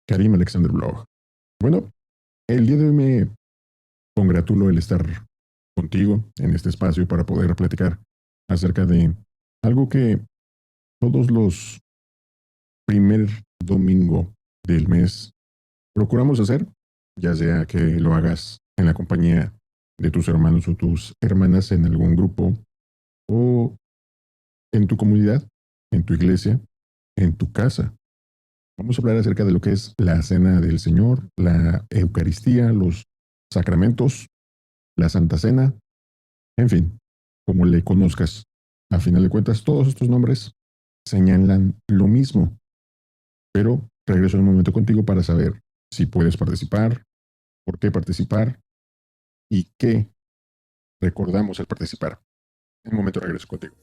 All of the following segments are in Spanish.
Karim Alexander Blog. Bueno, el día de hoy me congratulo el estar contigo en este espacio para poder platicar acerca de algo que todos los primer domingo del mes procuramos hacer, ya sea que lo hagas en la compañía de tus hermanos o tus hermanas en algún grupo o en tu comunidad, en tu iglesia, en tu casa. Vamos a hablar acerca de lo que es la cena del Señor, la Eucaristía, los sacramentos, la Santa Cena, en fin, como le conozcas. A final de cuentas, todos estos nombres señalan lo mismo, pero regreso en un momento contigo para saber si puedes participar, por qué participar y qué recordamos al participar. En un momento regreso contigo.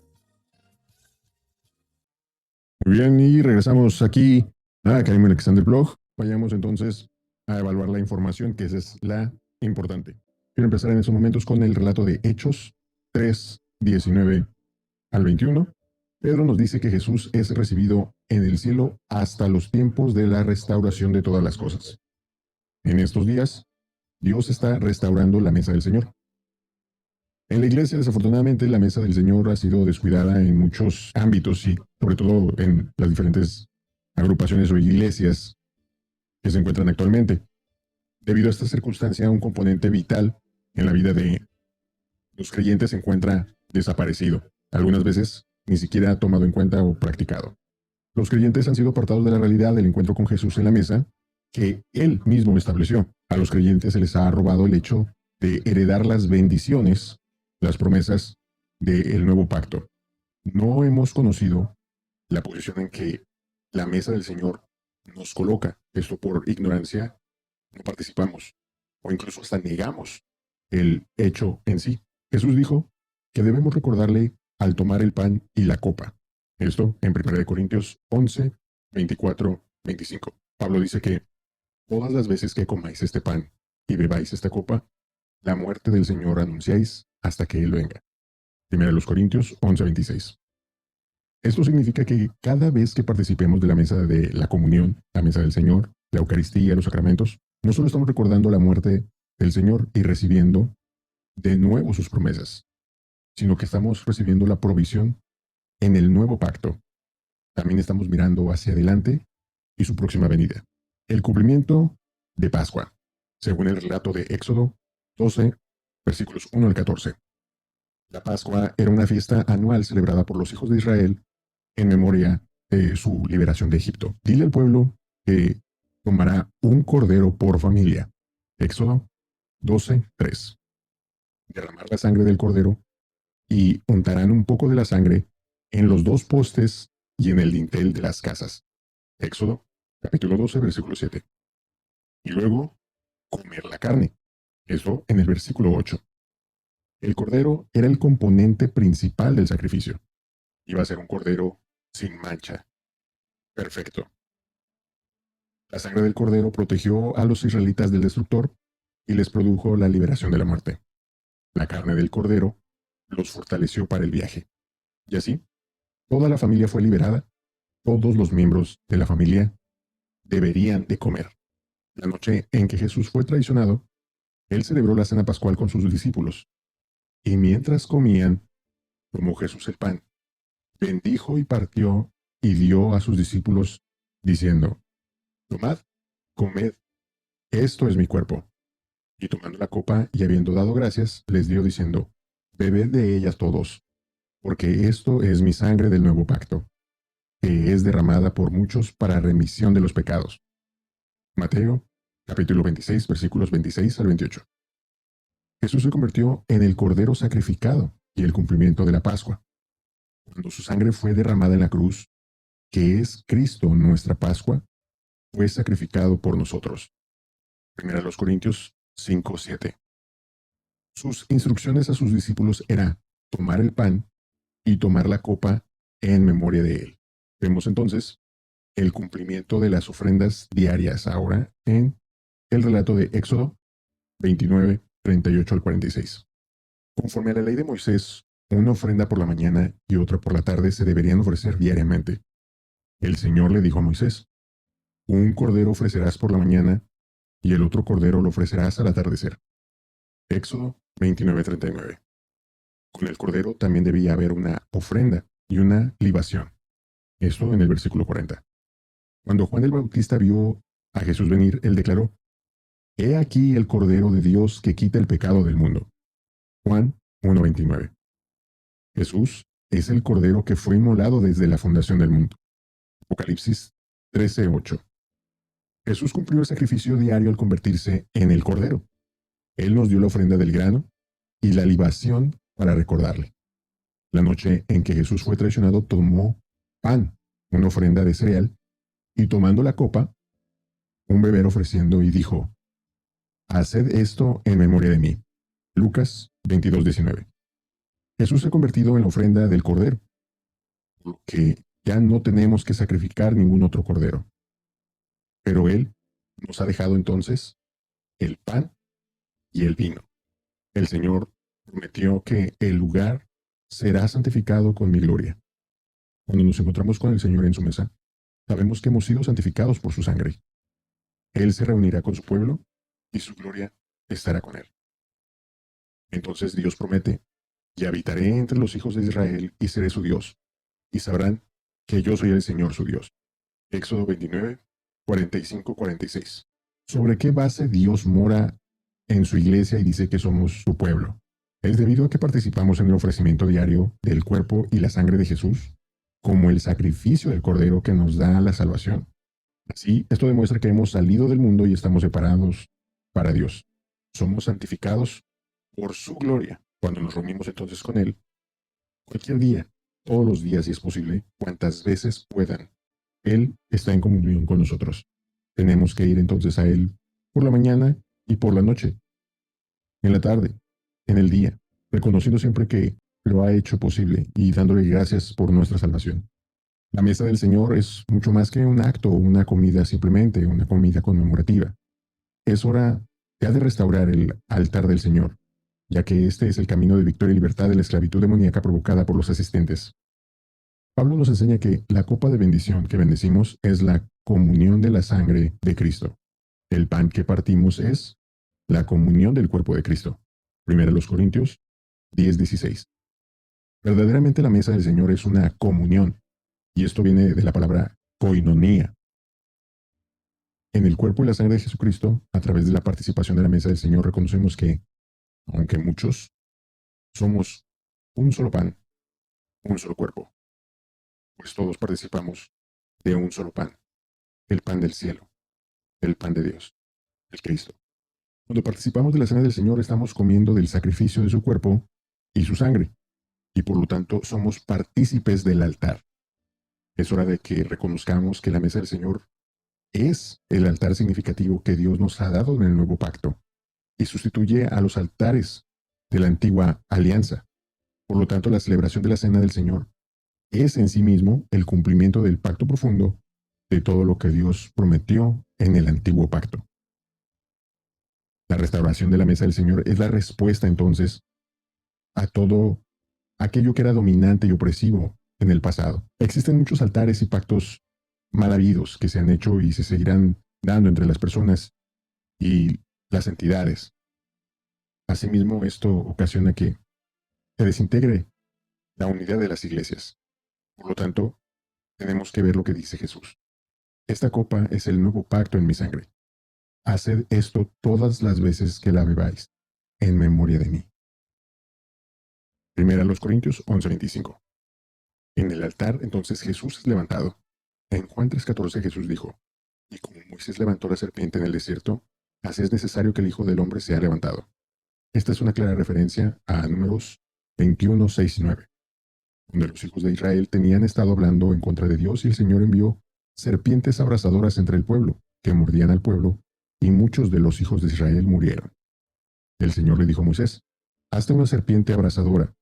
Muy bien, y regresamos aquí a Karim Alexander Blog. Vayamos entonces a evaluar la información, que esa es la importante. Quiero empezar en estos momentos con el relato de Hechos 3, 19 al 21. Pedro nos dice que Jesús es recibido en el cielo hasta los tiempos de la restauración de todas las cosas. En estos días, Dios está restaurando la mesa del Señor. En la iglesia, desafortunadamente, la mesa del Señor ha sido descuidada en muchos ámbitos y sobre todo en las diferentes agrupaciones o iglesias que se encuentran actualmente. Debido a esta circunstancia, un componente vital en la vida de los creyentes se encuentra desaparecido. Algunas veces ni siquiera tomado en cuenta o practicado. Los creyentes han sido apartados de la realidad del encuentro con Jesús en la mesa que Él mismo estableció. A los creyentes se les ha robado el hecho de heredar las bendiciones, las promesas del nuevo pacto. No hemos conocido la posición en que la mesa del Señor nos coloca. Esto por ignorancia no participamos o incluso hasta negamos el hecho en sí. Jesús dijo que debemos recordarle al tomar el pan y la copa. Esto en 1 Corintios 11, 24, 25. Pablo dice que todas las veces que comáis este pan y bebáis esta copa, la muerte del Señor anunciáis hasta que Él venga. 1 Corintios 11, 26. Esto significa que cada vez que participemos de la mesa de la comunión, la mesa del Señor, la Eucaristía, los sacramentos, no solo estamos recordando la muerte del Señor y recibiendo de nuevo sus promesas, sino que estamos recibiendo la provisión en el nuevo pacto. También estamos mirando hacia adelante y su próxima venida. El cumplimiento de Pascua, según el relato de Éxodo 12, versículos 1 al 14. La Pascua era una fiesta anual celebrada por los hijos de Israel en memoria de su liberación de Egipto. Dile al pueblo que tomará un cordero por familia. Éxodo 12, 3. Derramar la sangre del cordero y untarán un poco de la sangre en los dos postes y en el dintel de las casas. Éxodo, capítulo 12, versículo 7. Y luego, comer la carne. Eso en el versículo 8. El cordero era el componente principal del sacrificio. Iba a ser un cordero sin mancha. Perfecto. La sangre del cordero protegió a los israelitas del destructor y les produjo la liberación de la muerte. La carne del cordero los fortaleció para el viaje. Y así, toda la familia fue liberada. Todos los miembros de la familia deberían de comer. La noche en que Jesús fue traicionado, él celebró la cena pascual con sus discípulos. Y mientras comían, tomó Jesús el pan, bendijo y partió y dio a sus discípulos, diciendo, tomad, comed, esto es mi cuerpo. Y tomando la copa y habiendo dado gracias, les dio diciendo, bebed de ella todos, porque esto es mi sangre del nuevo pacto, que es derramada por muchos para remisión de los pecados. Mateo, capítulo 26, versículos 26 al 28. Jesús se convirtió en el Cordero sacrificado y el cumplimiento de la Pascua. Cuando su sangre fue derramada en la cruz, que es Cristo nuestra Pascua, fue sacrificado por nosotros. 1 Corintios 5, 7. Sus instrucciones a sus discípulos era tomar el pan y tomar la copa en memoria de él. Vemos entonces el cumplimiento de las ofrendas diarias ahora en el relato de Éxodo 29, 38 al 46. Conforme a la ley de Moisés, una ofrenda por la mañana y otra por la tarde se deberían ofrecer diariamente. El Señor le dijo a Moisés, Un cordero ofrecerás por la mañana, y el otro cordero lo ofrecerás al atardecer. Éxodo 29:39. Con el cordero también debía haber una ofrenda y una libación. Esto en el versículo 40. Cuando Juan el Bautista vio a Jesús venir, él declaró: He aquí el Cordero de Dios que quita el pecado del mundo. Juan 1:29. Jesús es el Cordero que fue inmolado desde la fundación del mundo. Apocalipsis 13:8. Jesús cumplió el sacrificio diario al convertirse en el Cordero. Él nos dio la ofrenda del grano y la libación para recordarle. La noche en que Jesús fue traicionado, tomó pan, una ofrenda de cereal, y tomando la copa, un beber ofreciendo, y dijo: Haced esto en memoria de mí. Lucas 22:19. Jesús se ha convertido en la ofrenda del Cordero, por lo que ya no tenemos que sacrificar ningún otro cordero. Pero Él nos ha dejado entonces el pan y el vino. El Señor prometió que el lugar será santificado con mi gloria. Cuando nos encontramos con el Señor en su mesa, sabemos que hemos sido santificados por su sangre. Él se reunirá con su pueblo y su gloria estará con él. Entonces Dios promete: y habitaré entre los hijos de Israel y seré su Dios, y sabrán que yo soy el Señor su Dios. Éxodo 29, 45-46. ¿Sobre qué base Dios mora en su iglesia y dice que somos su pueblo? Es debido a que participamos en el ofrecimiento diario del cuerpo y la sangre de Jesús, como el sacrificio del Cordero que nos da la salvación. Así, esto demuestra que hemos salido del mundo y estamos separados para Dios. Somos santificados por su gloria. Cuando nos reunimos entonces con Él, cualquier día, todos los días si es posible, cuantas veces puedan, Él está en comunión con nosotros. Tenemos que ir entonces a Él por la mañana y por la noche, en la tarde, en el día, reconociendo siempre que lo ha hecho posible y dándole gracias por nuestra salvación. La mesa del Señor es mucho más que un acto o una comida simplemente, una comida conmemorativa. Es hora ya de restaurar el altar del Señor, ya que este es el camino de victoria y libertad de la esclavitud demoníaca provocada por los asistentes. Pablo nos enseña que la copa de bendición que bendecimos es la comunión de la sangre de Cristo. El pan que partimos es la comunión del cuerpo de Cristo. 1 Corintios 10:16. Verdaderamente la mesa del Señor es una comunión, y esto viene de la palabra koinonía. En el cuerpo y la sangre de Jesucristo, a través de la participación de la mesa del Señor, reconocemos que, aunque muchos, somos un solo pan, un solo cuerpo, pues todos participamos de un solo pan, el pan del cielo, el pan de Dios, el Cristo. Cuando participamos de la cena del Señor, estamos comiendo del sacrificio de su cuerpo y su sangre, y por lo tanto somos partícipes del altar. Es hora de que reconozcamos que la mesa del Señor es el altar significativo que Dios nos ha dado en el nuevo pacto, y sustituye a los altares de la antigua alianza. Por lo tanto, la celebración de la cena del Señor es en sí mismo el cumplimiento del pacto profundo de todo lo que Dios prometió en el antiguo pacto. La restauración de la mesa del Señor es la respuesta entonces a todo aquello que era dominante y opresivo en el pasado. Existen muchos altares y pactos mal habidos que se han hecho y se seguirán dando entre las personas y las entidades. Asimismo, esto ocasiona que se desintegre la unidad de las iglesias. Por lo tanto, tenemos que ver lo que dice Jesús. Esta copa es el nuevo pacto en mi sangre. Haced esto todas las veces que la bebáis, en memoria de mí. 1 Corintios 11:25. En el altar entonces Jesús es levantado. En Juan 3:14 Jesús dijo: Y como Moisés levantó la serpiente en el desierto, así es necesario que el Hijo del Hombre sea levantado. Esta es una clara referencia a Números 21:6-9, donde los hijos de Israel tenían estado hablando en contra de Dios y el Señor envió serpientes abrasadoras entre el pueblo, que mordían al pueblo, y muchos de los hijos de Israel murieron. El Señor le dijo a Moisés: Hazte una serpiente abrasadora,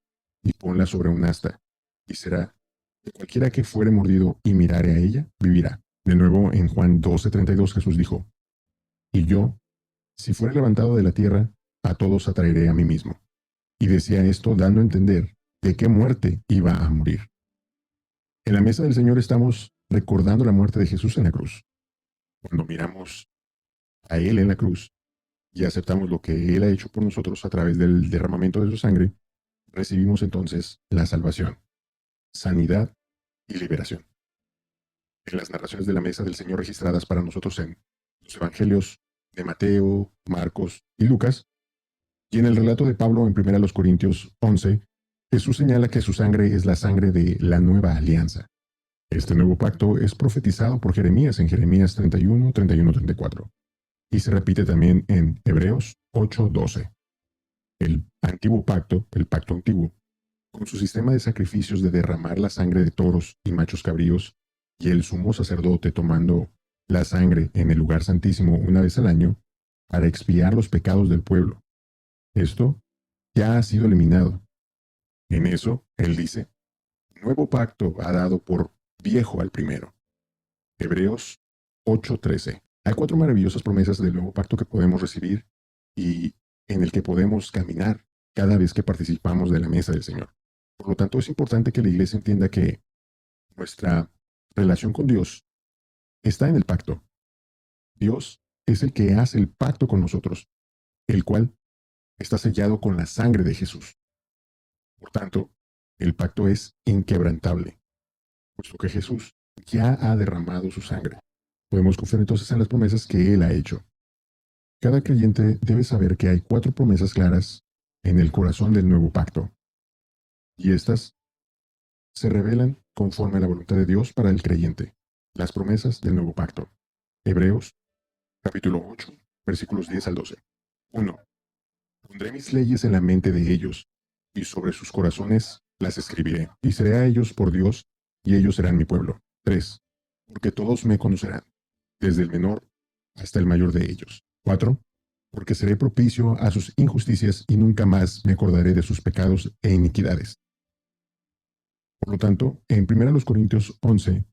y ponla sobre un asta, y será que cualquiera que fuere mordido y mirare a ella, vivirá. De nuevo, en Juan 12:32 Jesús dijo: Y yo, si fuere levantado de la tierra, a todos atraeré a mí mismo. Y decía esto dando a entender de qué muerte iba a morir. En la mesa del Señor estamos recordando la muerte de Jesús en la cruz. Cuando miramos a Él en la cruz y aceptamos lo que Él ha hecho por nosotros a través del derramamiento de su sangre, recibimos entonces la salvación, sanidad y liberación. En las narraciones de la mesa del Señor registradas para nosotros en los evangelios de Mateo, Marcos y Lucas, y en el relato de Pablo en 1 Corintios 11, Jesús señala que su sangre es la sangre de la nueva alianza. Este nuevo pacto es profetizado por Jeremías en Jeremías 31, 31, 34, y se repite también en Hebreos 8, 12. El antiguo pacto, el pacto antiguo, con su sistema de sacrificios de derramar la sangre de toros y machos cabríos, y el sumo sacerdote tomando la sangre en el lugar santísimo una vez al año, para expiar los pecados del pueblo. Esto ya ha sido eliminado. En eso, él dice, nuevo pacto ha dado por viejo al primero. Hebreos 8:13. Hay cuatro maravillosas promesas del nuevo pacto que podemos recibir y en el que podemos caminar cada vez que participamos de la mesa del Señor. Por lo tanto, es importante que la iglesia entienda que nuestra relación con Dios está en el pacto. Dios es el que hace el pacto con nosotros, el cual está sellado con la sangre de Jesús. Por tanto, el pacto es inquebrantable, puesto que Jesús ya ha derramado su sangre. Podemos confiar entonces en las promesas que Él ha hecho. Cada creyente debe saber que hay cuatro promesas claras en el corazón del nuevo pacto, y estas se revelan conforme a la voluntad de Dios para el creyente. Las promesas del nuevo pacto. Hebreos, capítulo 8, versículos 10 al 12. 1. Pondré mis leyes en la mente de ellos, y sobre sus corazones las escribiré, y seré a ellos por Dios, y ellos serán mi pueblo. 3. Porque todos me conocerán, desde el menor hasta el mayor de ellos. 4. Porque seré propicio a sus injusticias y nunca más me acordaré de sus pecados e iniquidades. Por lo tanto, en 1 Corintios 11,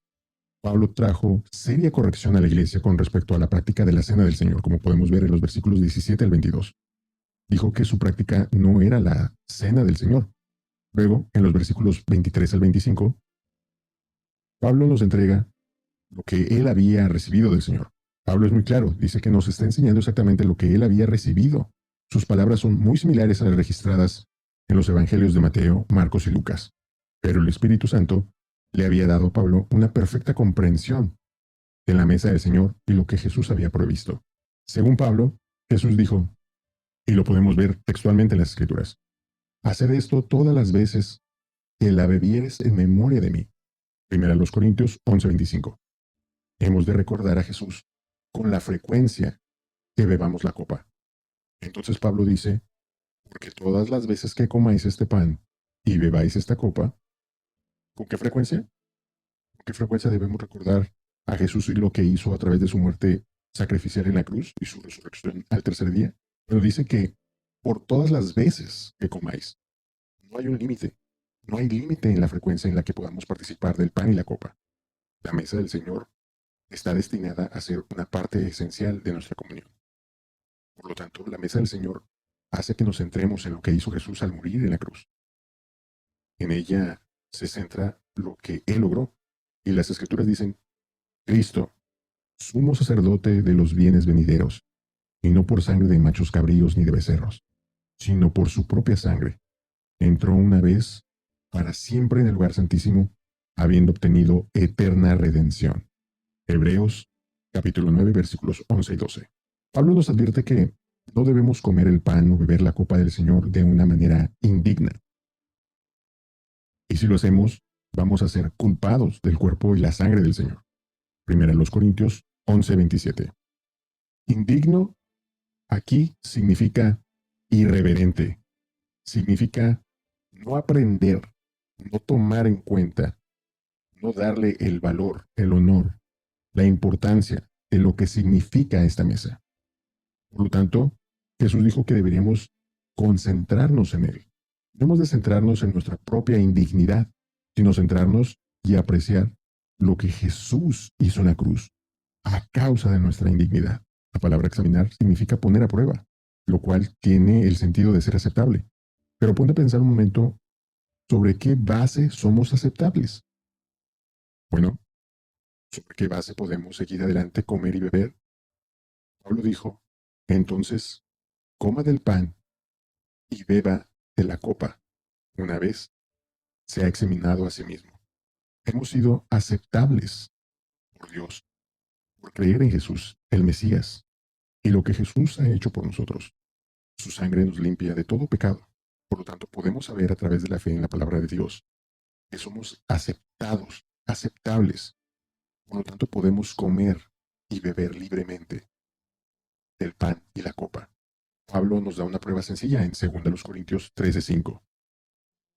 Pablo trajo seria corrección a la iglesia con respecto a la práctica de la cena del Señor, como podemos ver en los versículos 17 al 22. Dijo que su práctica no era la cena del Señor. Luego, en los versículos 23 al 25, Pablo nos entrega lo que él había recibido del Señor. Pablo es muy claro, dice que nos está enseñando exactamente lo que él había recibido. Sus palabras son muy similares a las registradas en los evangelios de Mateo, Marcos y Lucas. Pero el Espíritu Santo le había dado a Pablo una perfecta comprensión de la mesa del Señor y lo que Jesús había provisto. Según Pablo, Jesús dijo, y lo podemos ver textualmente en las Escrituras, haced esto todas las veces que la bebieres en memoria de mí. 1 Corintios 11:25. Hemos de recordar a Jesús con la frecuencia que bebamos la copa. Entonces Pablo dice, porque todas las veces que comáis este pan y bebáis esta copa, ¿con qué frecuencia? ¿Con qué frecuencia debemos recordar a Jesús y lo que hizo a través de su muerte sacrificial en la cruz y su resurrección al tercer día? Pero dice que por todas las veces que comáis, no hay un límite. No hay límite en la frecuencia en la que podamos participar del pan y la copa. La mesa del Señor está destinada a ser una parte esencial de nuestra comunión. Por lo tanto, la mesa del Señor hace que nos centremos en lo que hizo Jesús al morir en la cruz. En ella se centra lo que Él logró. Y las Escrituras dicen, Cristo, sumo sacerdote de los bienes venideros, y no por sangre de machos cabríos ni de becerros, sino por su propia sangre, entró una vez para siempre en el lugar santísimo, habiendo obtenido eterna redención. Hebreos capítulo 9 versículos 11 y 12. Pablo nos advierte que no debemos comer el pan o beber la copa del Señor de una manera indigna. Y si lo hacemos, vamos a ser culpados del cuerpo y la sangre del Señor. 1 Corintios 11:27. Indigno aquí significa irreverente, significa no aprender, no tomar en cuenta, no darle el valor, el honor, la importancia de lo que significa esta mesa. Por lo tanto, Jesús dijo que deberíamos concentrarnos en Él. No hemos de centrarnos en nuestra propia indignidad, sino centrarnos y apreciar lo que Jesús hizo en la cruz a causa de nuestra indignidad. La palabra examinar significa poner a prueba, lo cual tiene el sentido de ser aceptable. Pero ponte a pensar un momento sobre qué base somos aceptables. Bueno, ¿Sobre qué base podemos seguir adelante, comer y beber? Pablo dijo, entonces, coma del pan y beba de la copa, una vez se ha examinado a sí mismo. Hemos sido aceptables por Dios por creer en Jesús, el Mesías, y lo que Jesús ha hecho por nosotros. Su sangre nos limpia de todo pecado. Por lo tanto, podemos saber a través de la fe en la palabra de Dios que somos aceptados, aceptables. Por lo tanto, podemos comer y beber libremente del pan y la copa. Pablo nos da una prueba sencilla en 2 Corintios 13:5.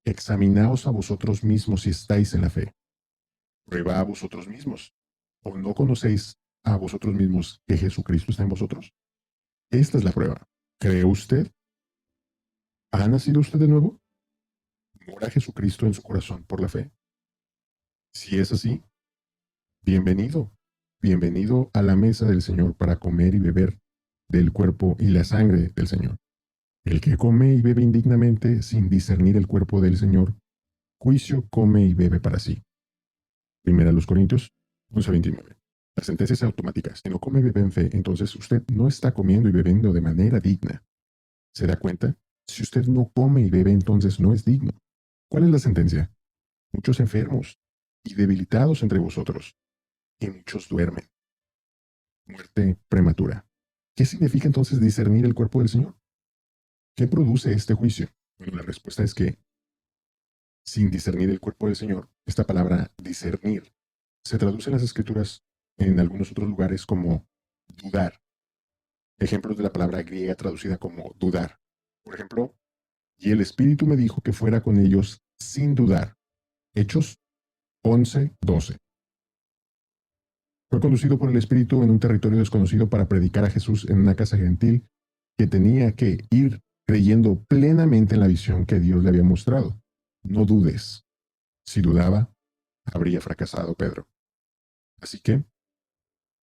Examinaos a vosotros mismos si estáis en la fe. Prueba a vosotros mismos. ¿O no conocéis a vosotros mismos que Jesucristo está en vosotros? Esta es la prueba. ¿Cree usted? ¿Ha nacido usted de nuevo? ¿Mora Jesucristo en su corazón por la fe? Si es así, bienvenido. Bienvenido a la mesa del Señor para comer y beber del cuerpo y la sangre del Señor. El que come y bebe indignamente sin discernir el cuerpo del Señor, juicio come y bebe para sí. Primera a los Corintios 11:29. La sentencia es automática. Si no come y bebe en fe, entonces usted no está comiendo y bebiendo de manera digna. ¿Se da cuenta? Si usted no come y bebe, entonces no es digno. ¿Cuál es la sentencia? Muchos enfermos y debilitados entre vosotros, y muchos duermen. Muerte prematura. ¿Qué significa entonces discernir el cuerpo del Señor? ¿Qué produce este juicio? Bueno, la respuesta es que, sin discernir el cuerpo del Señor, esta palabra discernir se traduce en las Escrituras en algunos otros lugares como dudar. Ejemplos de la palabra griega traducida como dudar. Por ejemplo, y el Espíritu me dijo que fuera con ellos sin dudar. Hechos 11:12. Fue conducido por el Espíritu en un territorio desconocido para predicar a Jesús en una casa gentil que tenía que ir creyendo plenamente en la visión que Dios le había mostrado. No dudes. Si dudaba, habría fracasado Pedro. Así que,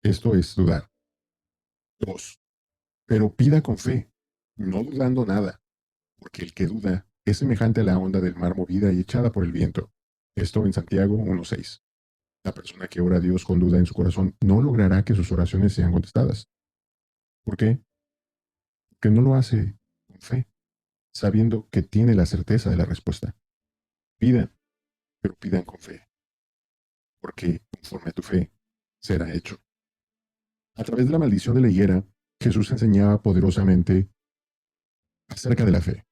esto es dudar. 2. Pero pida con fe, no dudando nada, porque el que duda es semejante a la onda del mar movida y echada por el viento. Esto en Santiago 1:6. La persona que ora a Dios con duda en su corazón no logrará que sus oraciones sean contestadas. ¿Por qué? Porque no lo hace con fe, sabiendo que tiene la certeza de la respuesta. Pidan, pero pidan con fe, porque conforme a tu fe será hecho. A través de la maldición de la higuera, Jesús enseñaba poderosamente acerca de la fe.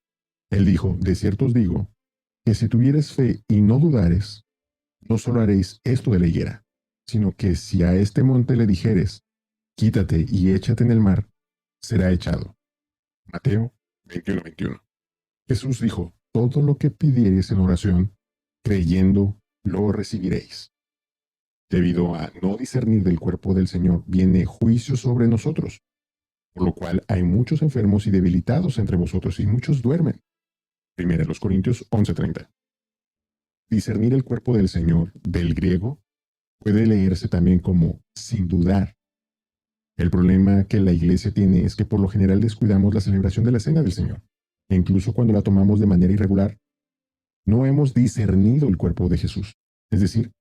Él dijo, de cierto os digo, que si tuvieres fe y no dudares, no solo haréis esto de la higuera, sino que si a este monte le dijeres, quítate y échate en el mar, será echado. Mateo 21:21. Jesús dijo, todo lo que pidiereis en oración, creyendo, lo recibiréis. Debido a no discernir del cuerpo del Señor, viene juicio sobre nosotros, por lo cual hay muchos enfermos y debilitados entre vosotros y muchos duermen. Primera los Corintios 11:30. Discernir el cuerpo del Señor, del griego, puede leerse también como sin dudar. El problema que la iglesia tiene es que por lo general descuidamos la celebración de la cena del Señor. E incluso cuando la tomamos de manera irregular, no hemos discernido el cuerpo de Jesús. Es decir,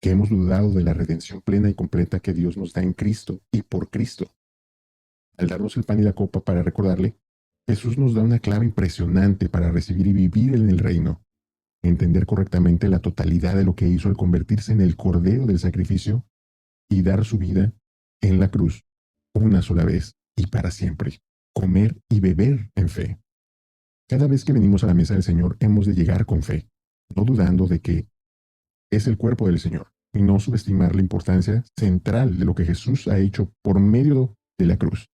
que hemos dudado de la redención plena y completa que Dios nos da en Cristo y por Cristo. Al darnos el pan y la copa para recordarle, Jesús nos da una clave impresionante para recibir y vivir en el reino. Entender correctamente la totalidad de lo que hizo al convertirse en el cordero del sacrificio y dar su vida en la cruz una sola vez y para siempre. Comer y beber en fe. Cada vez que venimos a la mesa del Señor hemos de llegar con fe, no dudando de que es el cuerpo del Señor y no subestimar la importancia central de lo que Jesús ha hecho por medio de la cruz.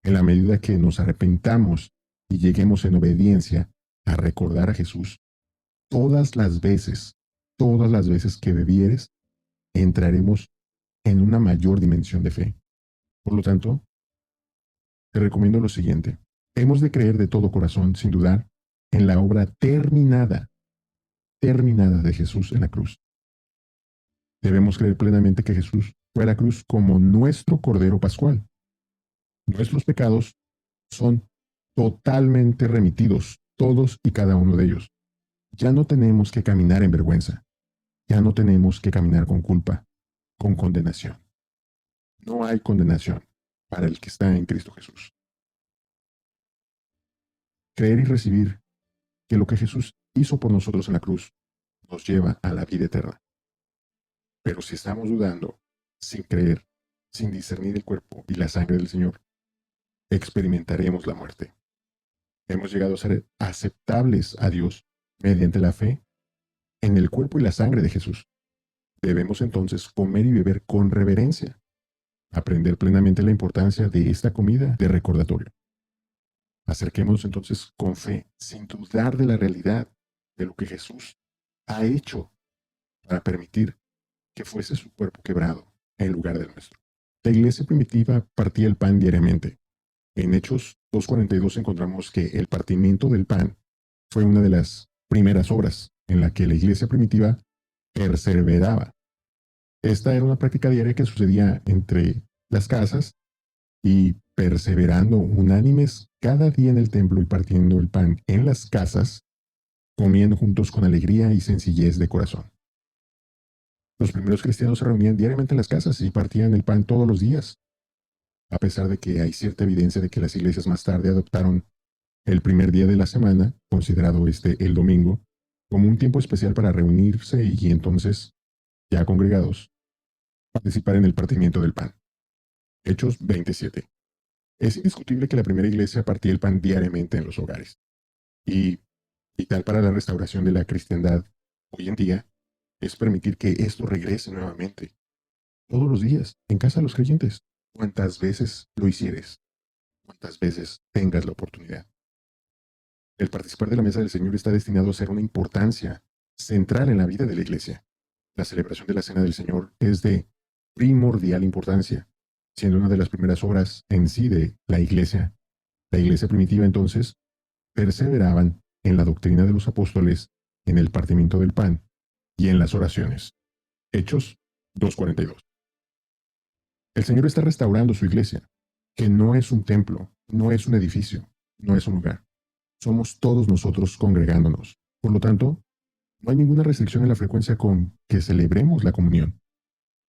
En la medida que nos arrepentamos y lleguemos en obediencia a recordar a Jesús, todas las veces que bebieres, entraremos en una mayor dimensión de fe. Por lo tanto, te recomiendo lo siguiente. Hemos de creer de todo corazón, sin dudar, en la obra terminada de Jesús en la cruz. Debemos creer plenamente que Jesús fue a la cruz como nuestro Cordero Pascual. Nuestros pecados son totalmente remitidos, todos y cada uno de ellos. Ya no tenemos que caminar en vergüenza. Ya no tenemos que caminar con culpa. con condenación. No hay condenación para el que está en Cristo Jesús. Creer y recibir que lo que Jesús hizo por nosotros en la cruz nos lleva a la vida eterna. Pero si estamos dudando, sin creer, sin discernir el cuerpo y la sangre del Señor, experimentaremos la muerte. Hemos llegado a ser aceptables a Dios mediante la fe en el cuerpo y la sangre de Jesús. Debemos entonces comer y beber con reverencia, aprender plenamente la importancia de esta comida de recordatorio. Acerquémonos entonces con fe, sin dudar de la realidad de lo que Jesús ha hecho para permitir que fuese su cuerpo quebrado en lugar del nuestro. La iglesia primitiva partía el pan diariamente. En Hechos 2:42 encontramos que el partimiento del pan fue una de las primeras obras en la que la iglesia primitiva perseveraba. Esta era una práctica diaria que sucedía entre las casas y perseverando unánimes cada día en el templo y partiendo el pan en las casas, comiendo juntos con alegría y sencillez de corazón. Los primeros cristianos se reunían diariamente en las casas y partían el pan todos los días, a pesar de que hay cierta evidencia de que las iglesias más tarde adoptaron el primer día de la semana, considerado el domingo, como un tiempo especial para reunirse y entonces, ya congregados, participar en el partimiento del pan. Hechos 27. Es indiscutible que la primera iglesia partía el pan diariamente en los hogares. Y vital para la restauración de la cristiandad hoy en día es permitir que esto regrese nuevamente, todos los días, en casa de los creyentes, cuantas veces lo hicieres, cuantas veces tengas la oportunidad. El participar de la mesa del Señor está destinado a ser una importancia central en la vida de la iglesia. La celebración de la Cena del Señor es de primordial importancia, siendo una de las primeras obras en sí de la iglesia. La iglesia primitiva entonces perseveraban en la doctrina de los apóstoles, en el partimiento del pan y en las oraciones. Hechos 2:42. El Señor está restaurando su iglesia, que no es un templo, no es un edificio, no es un lugar. Somos todos nosotros congregándonos. Por lo tanto, no hay ninguna restricción en la frecuencia con que celebremos la comunión.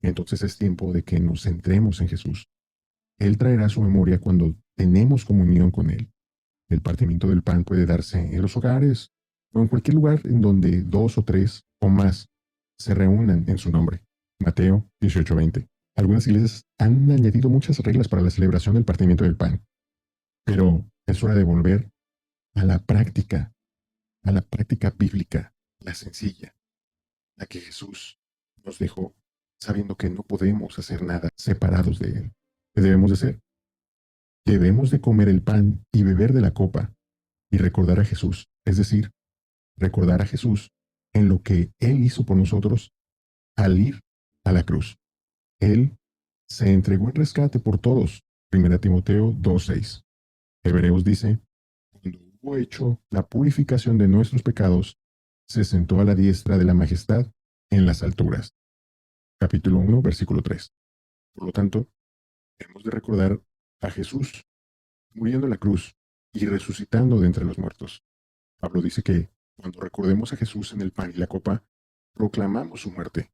Entonces es tiempo de que nos centremos en Jesús. Él traerá su memoria cuando tenemos comunión con Él. El partimiento del pan puede darse en los hogares o en cualquier lugar en donde 2 o 3 o más se reúnan en su nombre. Mateo 18:20. Algunas iglesias han añadido muchas reglas para la celebración del partimiento del pan, pero es hora de volver a la práctica bíblica, la sencilla, la que Jesús nos dejó, sabiendo que no podemos hacer nada separados de Él. ¿Qué debemos de hacer? Debemos de comer el pan y beber de la copa y recordar a Jesús, es decir, recordar a Jesús en lo que Él hizo por nosotros al ir a la cruz. Él se entregó en rescate por todos. 1 Timoteo 2:6. Hebreos dice, cuando hubo hecho la purificación de nuestros pecados, se sentó a la diestra de la majestad en las alturas. Capítulo 1, versículo 3. Por lo tanto, hemos de recordar a Jesús muriendo en la cruz y resucitando de entre los muertos. Pablo dice que cuando recordemos a Jesús en el pan y la copa, proclamamos su muerte,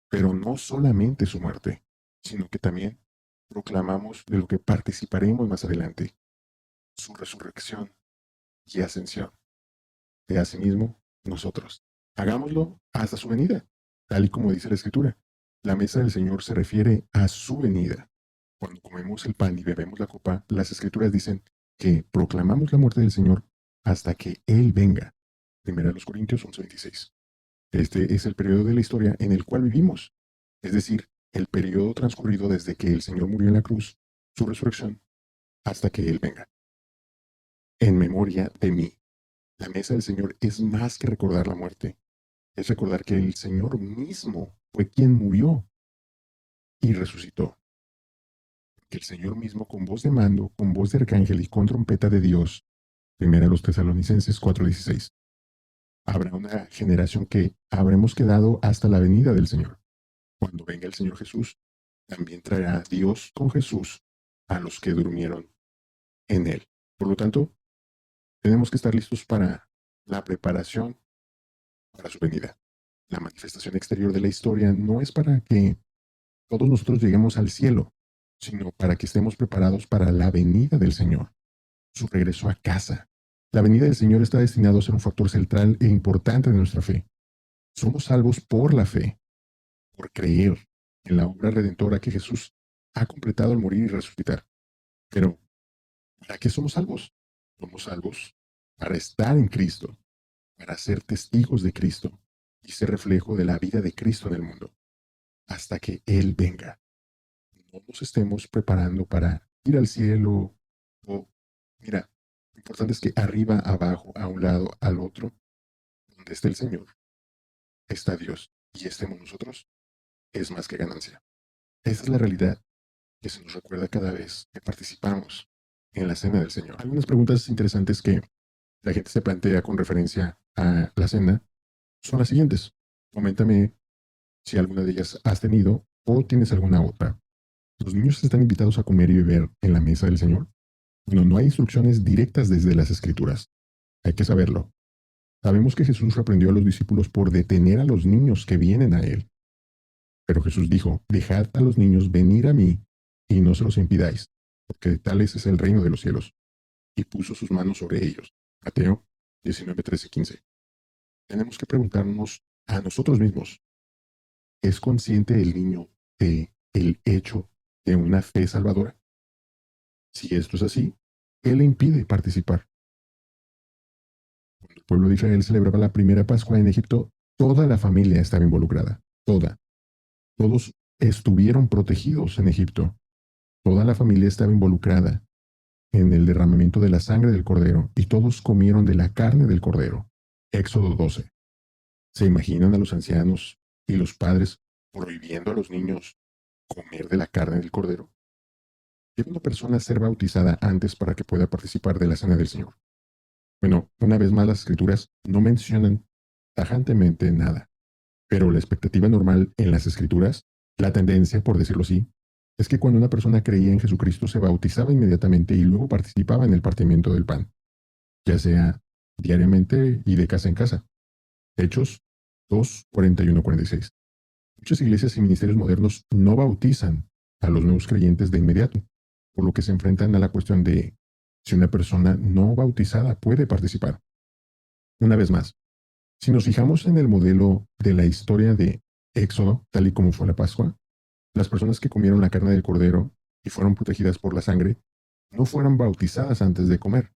pero no solamente su muerte, sino que también proclamamos de lo que participaremos más adelante, su resurrección y ascensión. De asimismo, nosotros. Hagámoslo hasta su venida, tal y como dice la Escritura. La mesa del Señor se refiere a su venida. Cuando comemos el pan y bebemos la copa, las Escrituras dicen que proclamamos la muerte del Señor hasta que Él venga. 1 Corintios 11:26. Este es el periodo de la historia en el cual vivimos, es decir, el periodo transcurrido desde que el Señor murió en la cruz, su resurrección, hasta que Él venga. En memoria de mí. La mesa del Señor es más que recordar la muerte, es recordar que el Señor mismo fue quien murió y resucitó. Que el Señor mismo con voz de mando, con voz de arcángel y con trompeta de Dios, 1 Tesalonicenses 4:16. Habrá una generación que habremos quedado hasta la venida del Señor. Cuando venga el Señor Jesús, también traerá Dios con Jesús a los que durmieron en Él. Por lo tanto, tenemos que estar listos para la preparación para su venida. La manifestación exterior de la historia no es para que todos nosotros lleguemos al cielo, sino para que estemos preparados para la venida del Señor, su regreso a casa. La venida del Señor está destinado a ser un factor central e importante de nuestra fe. Somos salvos por la fe, por creer en la obra redentora que Jesús ha completado al morir y resucitar. Pero, ¿para qué somos salvos? Somos salvos para estar en Cristo, para ser testigos de Cristo y ser reflejo de la vida de Cristo en el mundo, hasta que Él venga. No nos estemos preparando para ir al cielo o, mira, lo importante es que arriba, abajo, a un lado, al otro, donde esté el Señor, está Dios y estemos nosotros, es más que ganancia. Esa es la realidad que se nos recuerda cada vez que participamos en la cena del Señor. Algunas preguntas interesantes que la gente se plantea con referencia a la cena son las siguientes. Coméntame si alguna de ellas has tenido o tienes alguna otra. ¿Los niños están invitados a comer y beber en la mesa del Señor? Bueno, no hay instrucciones directas desde las Escrituras. Hay que saberlo. Sabemos que Jesús reprendió a los discípulos por detener a los niños que vienen a Él. Pero Jesús dijo, dejad a los niños venir a mí y no se los impidáis, porque de tales es el reino de los cielos. Y puso sus manos sobre ellos. Mateo 19, 13, 15. Tenemos que preguntarnos a nosotros mismos, ¿es consciente el niño de el hecho de una fe salvadora? Si esto es así, ¿qué le impide participar? Cuando el pueblo de Israel celebraba la primera Pascua en Egipto, toda la familia estaba involucrada. Toda. Todos estuvieron protegidos en Egipto. Toda la familia estaba involucrada en el derramamiento de la sangre del cordero y todos comieron de la carne del cordero. Éxodo 12. ¿Se imaginan a los ancianos y los padres prohibiendo a los niños comer de la carne del cordero? ¿Debe una persona ser bautizada antes para que pueda participar de la cena del Señor? Bueno, una vez más las escrituras no mencionan tajantemente nada, pero la expectativa normal en las escrituras, la tendencia, por decirlo así, es que cuando una persona creía en Jesucristo se bautizaba inmediatamente y luego participaba en el partimiento del pan, ya sea diariamente y de casa en casa. Hechos 2, 41, 46. Muchas iglesias y ministerios modernos no bautizan a los nuevos creyentes de inmediato, por lo que se enfrentan a la cuestión de si una persona no bautizada puede participar. Una vez más, si nos fijamos en el modelo de la historia de Éxodo, tal y como fue la Pascua, las personas que comieron la carne del cordero y fueron protegidas por la sangre, no fueron bautizadas antes de comer.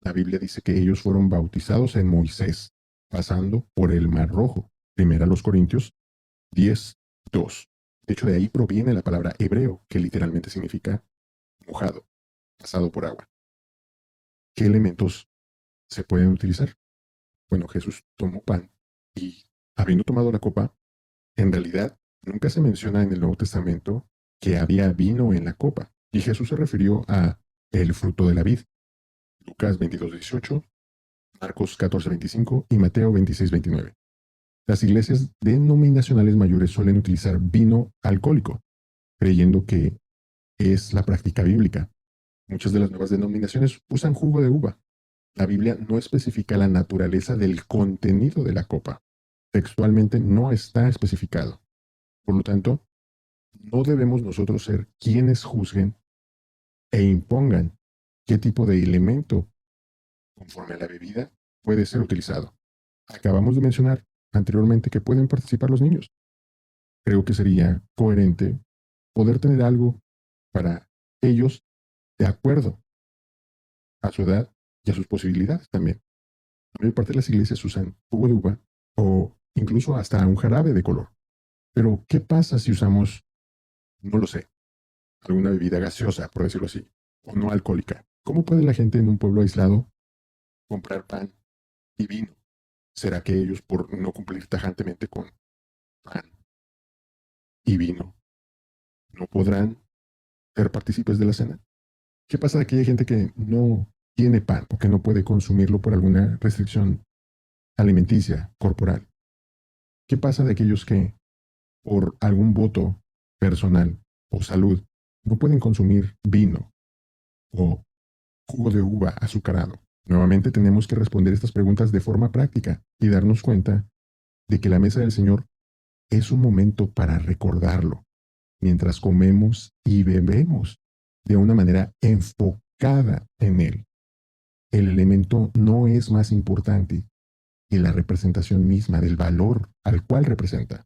La Biblia dice que ellos fueron bautizados en Moisés, pasando por el Mar Rojo. Primera los Corintios 10, 2. De hecho, de ahí proviene la palabra hebreo, que literalmente significa mojado, pasado por agua. ¿Qué elementos se pueden utilizar? Bueno, Jesús tomó pan y, habiendo tomado la copa, en realidad nunca se menciona en el Nuevo Testamento que había vino en la copa, y Jesús se refirió a el fruto de la vid. Lucas 22, 18, Marcos 14, 25 y Mateo 26, 29. Las iglesias denominacionales mayores suelen utilizar vino alcohólico, creyendo que es la práctica bíblica. Muchas de las nuevas denominaciones usan jugo de uva. La Biblia no especifica la naturaleza del contenido de la copa. Textualmente no está especificado. Por lo tanto, no debemos nosotros ser quienes juzguen e impongan qué tipo de elemento, conforme a la bebida, puede ser utilizado. Acabamos de mencionar anteriormente que pueden participar los niños. Creo que sería coherente poder tener algo para ellos de acuerdo a su edad y a sus posibilidades también. La mayor parte de las iglesias usan jugo de uva o incluso hasta un jarabe de color. Pero, ¿qué pasa si usamos, no lo sé, alguna bebida gaseosa, por decirlo así, o no alcohólica? ¿Cómo puede la gente en un pueblo aislado comprar pan y vino? ¿Será que ellos, por no cumplir tajantemente con pan y vino, no podrán ser partícipes de la cena? ¿Qué pasa de aquella gente que no tiene pan o que no puede consumirlo por alguna restricción alimenticia, corporal? ¿Qué pasa de aquellos que, por algún voto personal o salud, no pueden consumir vino o jugo de uva azucarado? Nuevamente tenemos que responder estas preguntas de forma práctica y darnos cuenta de que la mesa del Señor es un momento para recordarlo, mientras comemos y bebemos de una manera enfocada en Él. El elemento no es más importante que la representación misma del valor al cual representa,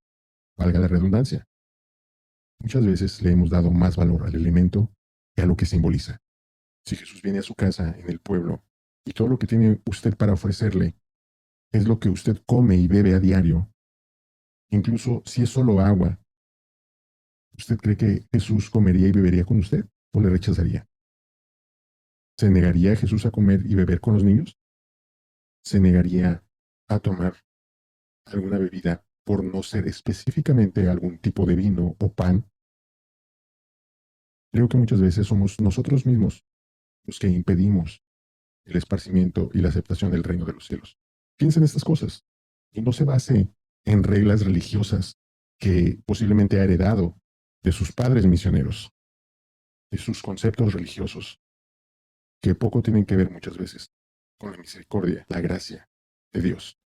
valga la redundancia. Muchas veces le hemos dado más valor al elemento que a lo que simboliza. Si Jesús viene a su casa en el pueblo y todo lo que tiene usted para ofrecerle es lo que usted come y bebe a diario, incluso si es solo agua, ¿usted cree que Jesús comería y bebería con usted o le rechazaría? ¿Se negaría Jesús a comer y beber con los niños? ¿Se negaría a tomar alguna bebida por no ser específicamente algún tipo de vino o pan? Creo que muchas veces somos nosotros mismos los que impedimos el esparcimiento y la aceptación del reino de los cielos. Piensa en estas cosas y no se base en reglas religiosas que posiblemente ha heredado de sus padres misioneros, de sus conceptos religiosos, que poco tienen que ver muchas veces con la misericordia, la gracia de Dios.